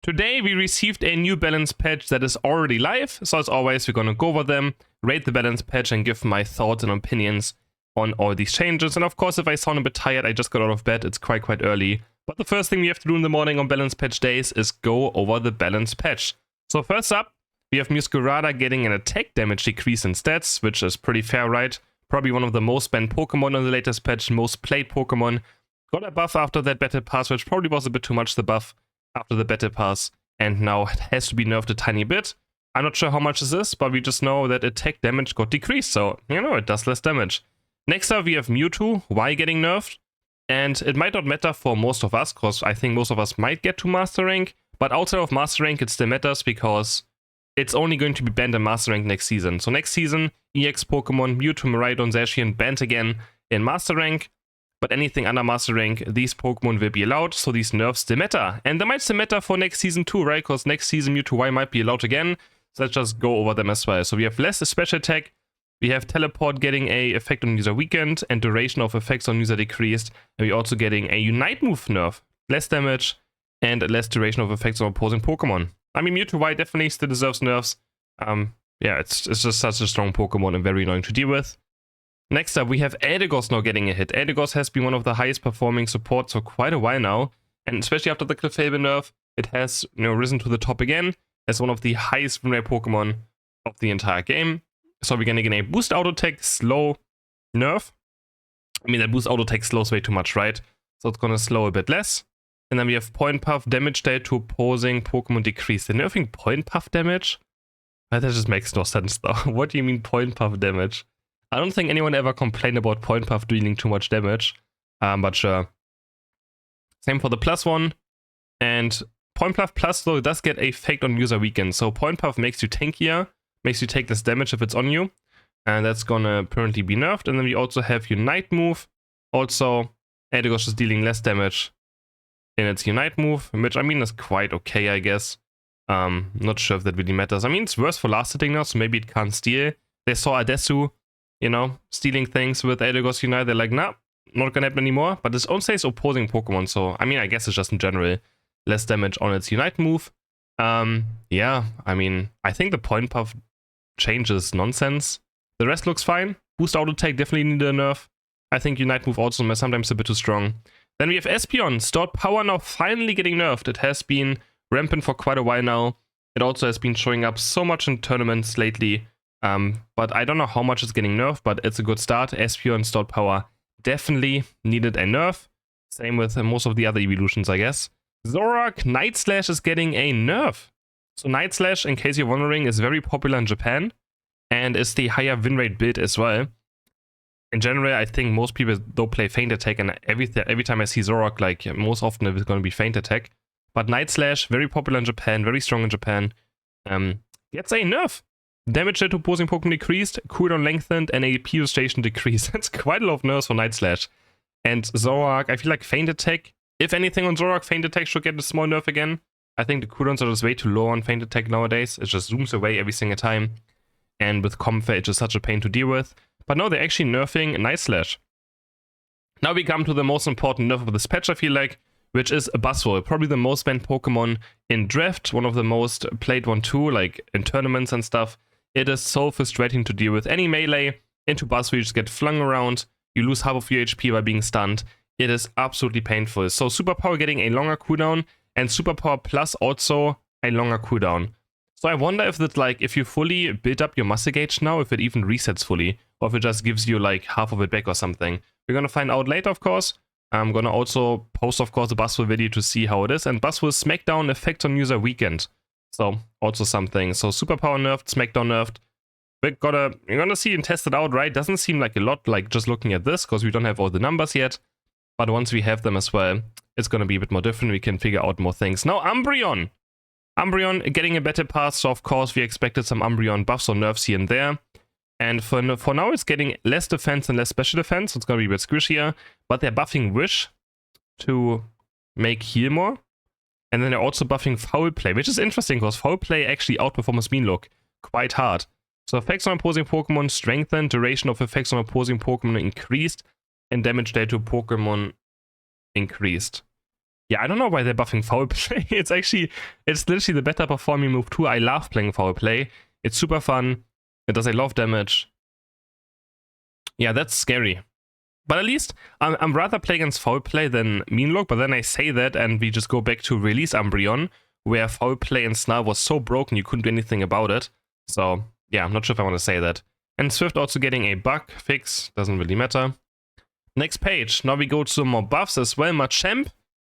Today we received a new balance patch that is already live, so as always we're gonna go over them, rate the balance patch and give my thoughts and opinions on all these changes. And of course, if I sound a bit tired, I just got out of bed, it's quite early. But the first thing we have to do in the morning on balance patch days is go over the balance patch. So first up, we have Muskurada getting an attack damage decrease in stats, which is pretty fair, right? Probably one of the most banned Pokemon on the latest patch, most played Pokemon. Got a buff after that battle pass, which probably was a bit too much, the buff after the battle pass, and now it has to be nerfed a tiny bit. I'm not sure how much this is, but we just know that attack damage got decreased, so, you know, it does less damage. Next up, we have Mewtwo, Y getting nerfed, and it might not matter for most of us, because I think most of us might get to Master Rank, but outside of Master Rank it still matters, because it's only going to be banned in Master Rank next season. So next season, EX Pokemon, Mewtwo, Miraidon, Zacian banned again in Master Rank, but anything under Master Rank, these Pokemon will be allowed, so these nerfs still matter. And they might still matter for next season too, right? Because next season Mewtwo Y might be allowed again, so let's just go over them as well. So we have less special attack, we have Teleport getting a effect on user weakened, and duration of effects on user decreased, and we're also getting a Unite move nerf, less damage, and less duration of effects on opposing Pokemon. I mean, Mewtwo Y definitely still deserves nerfs. Yeah, it's just such a strong Pokemon and very annoying to deal with. Next up, we have Eldegoss now getting a hit. Eldegoss has been one of the highest performing supports for quite a while now, and especially after the Clefable nerf, it has, you know, risen to the top again as one of the highest win rate Pokemon of the entire game. So we're gonna get a boost auto attack slow nerf. I mean, that boost auto attack slows way too much, right? So it's gonna slow a bit less. And then we have Point Puff damage dealt to opposing Pokemon decrease. They're nerfing Point Puff damage? That just makes no sense though. What do you mean Point Puff damage? I don't think anyone ever complained about Point Puff dealing too much damage, but sure. Same for the plus one, and Point Puff plus though does get a effect on user weaken, so Point Puff makes you tankier, makes you take less damage if it's on you, and that's gonna apparently be nerfed. And then we also have Unite move, also Eldegoss is dealing less damage in its Unite move, which I mean is quite okay, I guess. Not sure if that really matters. I mean, it's worse for last hitting now, so maybe it can't steal. They saw Adesu, you know, stealing things with Eldegoss Unite. They're like, nah, not gonna happen anymore. But this only says opposing Pokemon, so I mean, I guess it's just in general less damage on its Unite move. Yeah, I mean, I think the Point Puff change is nonsense. The rest looks fine. Boost auto attack definitely needed a nerf. I think Unite move also sometimes a bit too strong. Then we have Espeon. Stored power now finally getting nerfed. It has been rampant for quite a while now. It also has been showing up so much in tournaments lately. But I don't know how much it's getting nerfed, but it's a good start. Espeon stored power definitely needed a nerf. Same with most of the other evolutions, I guess. Zoroark Night Slash is getting a nerf. So Night Slash, in case you're wondering, is very popular in Japan and is the higher win rate build as well. In general, I think most people don't play Feint Attack, and every time I see Zoroark, like, most often it's going to be Feint Attack. But Night Slash, very popular in Japan, very strong in Japan, gets a nerf. Damage to opposing Pokemon decreased, cooldown lengthened, and a PO station decreased. That's quite a lot of nerfs for Night Slash. And Zoroark, I feel like Feint Attack, if anything on Zoroark, Feint Attack should get a small nerf again. I think the cooldowns are just way too low on Feint Attack nowadays. It just zooms away every single time. And with Comfort, it's just such a pain to deal with. But now they're actually nerfing Night Slash. Now we come to the most important nerf of this patch, I feel like, which is Buzzwole. Probably the most banned Pokemon in Draft, one of the most played one too, like in tournaments and stuff. It is so frustrating to deal with. Any melee into Buzzwole, you just get flung around, you lose half of your HP by being stunned. It is absolutely painful. So Superpower getting a longer cooldown, and Superpower Plus also a longer cooldown. So I wonder if that, like, if you fully build up your muscle gauge now, if it even resets fully, or if it just gives you like half of it back or something. We're gonna find out later, of course. I'm gonna also post, of course, a Buzzwole video to see how it is, and Buzzwole Smackdown effect on user weakened. So also something. So Superpower nerfed, Smackdown nerfed. We're gonna see and test it out, right? Doesn't seem like a lot, like just looking at this, because we don't have all the numbers yet. But once we have them as well, it's gonna be a bit more different. We can figure out more things. Now Umbreon. Umbreon getting a better path, so of course we expected some Umbreon buffs or nerfs here and there. And for now it's getting less defense and less special defense, so it's gonna be a bit squishier. But they're buffing Wish to make heal more. And then they're also buffing Foul Play, which is interesting because Foul Play actually outperforms Mean Look quite hard. So effects on opposing Pokemon strengthened, duration of effects on opposing Pokemon increased, and damage dealt to Pokemon increased. Yeah, I don't know why they're buffing foul play. It's literally the better performing move too. I love playing foul play. It's super fun. It does a lot of damage. Yeah, that's scary. But at least I'm rather playing against foul play than Meanlock, but then I say that and we just go back to release Umbreon, where foul play and Snarl was so broken you couldn't do anything about it. So yeah, I'm not sure if I want to say that. And Swift also getting a bug fix, doesn't really matter. Next page, now we go to some more buffs as well. Machamp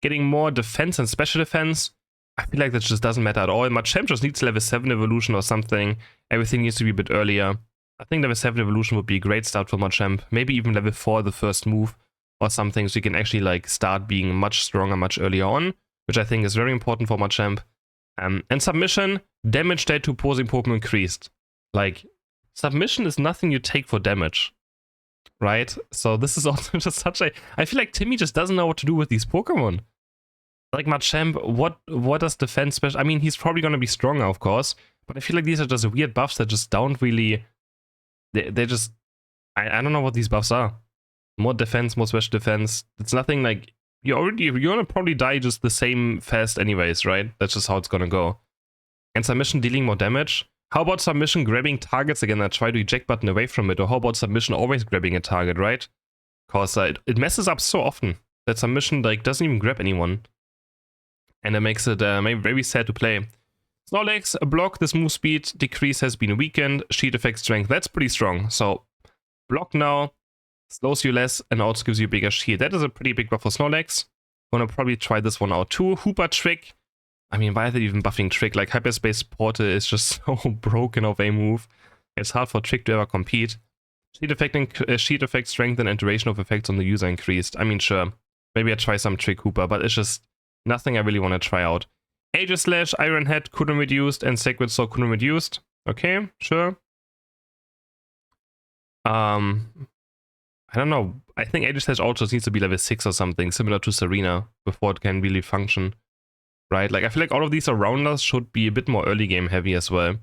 getting more defense and special defense. I feel like that just doesn't matter at all. Machamp just needs level 7 evolution or something. Everything needs to be a bit earlier. I think level 7 evolution would be a great start for Machamp. Maybe even level 4 the first move or something, so you can actually like start being much stronger much earlier on, which I think is very important for Machamp. And Submission, damage dealt to opposing Pokemon increased. Like, Submission is nothing you take for damage, right? So this is also just such a... I feel like Timmy just doesn't know what to do with these Pokemon. Like Machamp, what does defense special... I mean, he's probably going to be stronger, of course, but I feel like these are just weird buffs that just don't really... They're just... I don't know what these buffs are. More defense, more special defense. It's nothing like... You're gonna probably die just the same fast anyways, right? That's just how it's gonna go. And Submission dealing more damage. How about Submission grabbing targets again and try to eject button away from it? Or how about Submission always grabbing a target, right? Because it messes up so often that Submission like doesn't even grab anyone. And it makes it very sad to play. Snorlax, a block, this move speed decrease has been weakened. Sheet effect strength, that's pretty strong. So block now, slows you less, and also gives you a bigger shield. That is a pretty big buff for Snorlax. Gonna probably try this one out too. Hooper Trick. I mean, why are they even buffing Trick? Like, Hyperspace Portal is just so broken of a move. It's hard for Trick to ever compete. Sheet effect strength and duration of effects on the user increased. I mean, sure. Maybe I try some Trick Hooper, but it's just nothing I really want to try out. Aegis Slash, Iron Head couldn't reduced, and Sacred Sword couldn't reduced. Okay, sure. I don't know. I think Aegis Slash also needs to be level 6 or something, similar to Serena, before it can really function. Right? Like, I feel like all of these arounders should be a bit more early game heavy as well.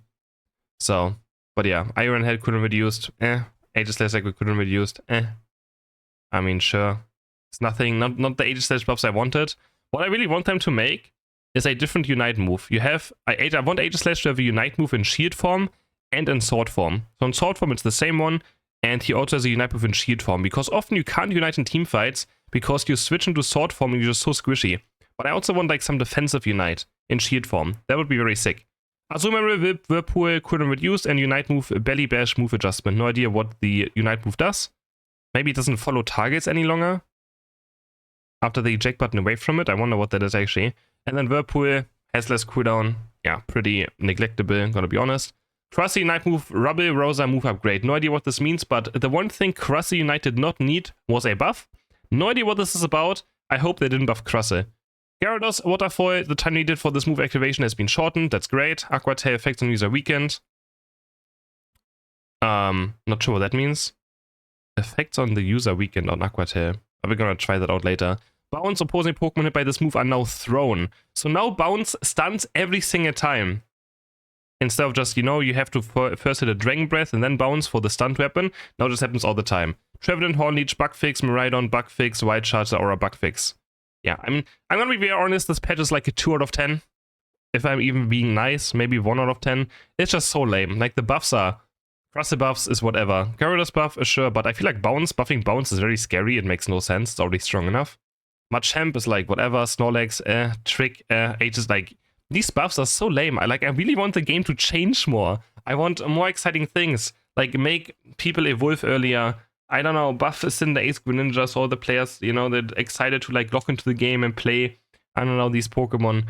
So, but yeah, Iron Head couldn't reduced. Aegis Slash Sacred couldn't reduced. I mean, sure. It's nothing, not the Aegis Slash buffs I wanted. What I really want them to make is a different Unite move. You have, I want Aegis Slash to have a Unite move in Shield form and in Sword form. So in Sword form it's the same one, and he also has a Unite move in Shield form, because often you can't Unite in team fights because you switch into Sword form and you're just so squishy. But I also want like some defensive Unite in Shield form. That would be very sick. Azumarill, Whip, Whirlpool, couldn't reduce, and Unite move, Belly Bash move adjustment. No idea what the Unite move does. Maybe it doesn't follow targets any longer after the eject button away from it. I wonder what that is actually. And then Whirlpool has less cooldown. Yeah, pretty neglectable, gonna be honest. Krusty Unite move, Rubble, Rosa move upgrade. No idea what this means, but the one thing Krusty Unite did not need was a buff. No idea what this is about. I hope they didn't buff Krusty. Gyarados, Waterfall, the time needed for this move activation has been shortened. That's great. Aqua Tail effects on user weakened. Not sure what that means. Effects on the user weakened on Aqua Tail. We're gonna try that out later. Bounce, opposing Pokemon hit by this move are now thrown. So now Bounce stuns every single time. Instead of just, you know, you have to first hit a Dragon Breath and then Bounce for the stunned weapon. Now this happens all the time. Trevenant, Hornleech, Bug Fix, Miraidon, Bug Fix, Wild Charge, Aura, Bug Fix. Yeah, I mean, I'm gonna be very honest, this patch is like a 2 out of 10. If I'm even being nice, maybe 1 out of 10. It's just so lame. Like, the buffs are... Krusty buffs is whatever. Gyarados buff is sure, but I feel like buffing Bounce is very scary. It makes no sense. It's already strong enough. Machamp is like whatever. Snorlax, Trick, Aegis, like... These buffs are so lame. I really want the game to change more. I want more exciting things. Like, make people evolve earlier. I don't know, buff Cinder, Ace Greninja, so all the players, you know, they're excited to like lock into the game and play, I don't know, these Pokemon.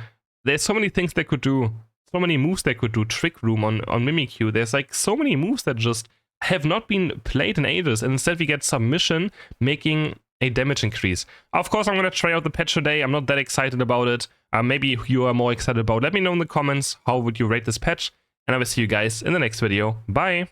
There's so many things they could do. So many moves they could do. Trick Room on Mimikyu. There's like so many moves that just have not been played in ages. And instead we get Submission making a damage increase. Of course, I'm going to try out the patch today. I'm not that excited about it. Maybe you are more excited about it. Let me know in the comments how would you rate this patch. And I will see you guys in the next video. Bye!